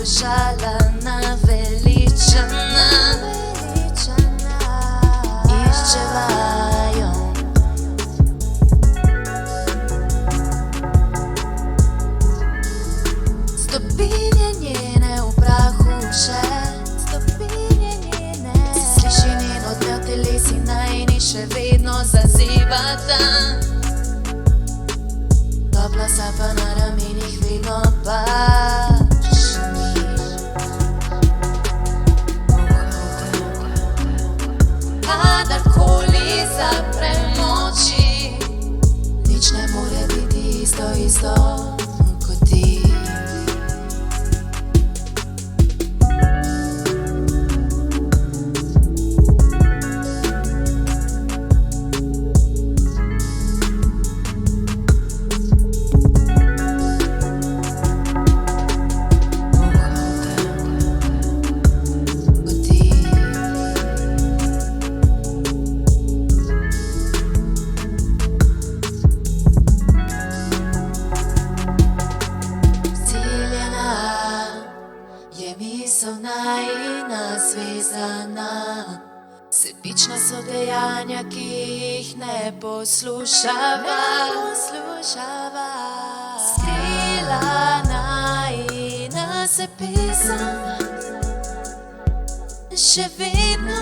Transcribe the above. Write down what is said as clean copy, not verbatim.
poslušala, naveličana. Iščevajo. Stopinje njene v prahu še, sliši njen odmev telesi najni še vedno zazivata. Topla sapa na ramenih vedno pač ni. Kadarkoli zaprem oči, nič ne more biti isto kot ti. Misel najina zvezana, sebična so dejanja, ki jih ne poslušava. Skrila najina se pesem, še vedno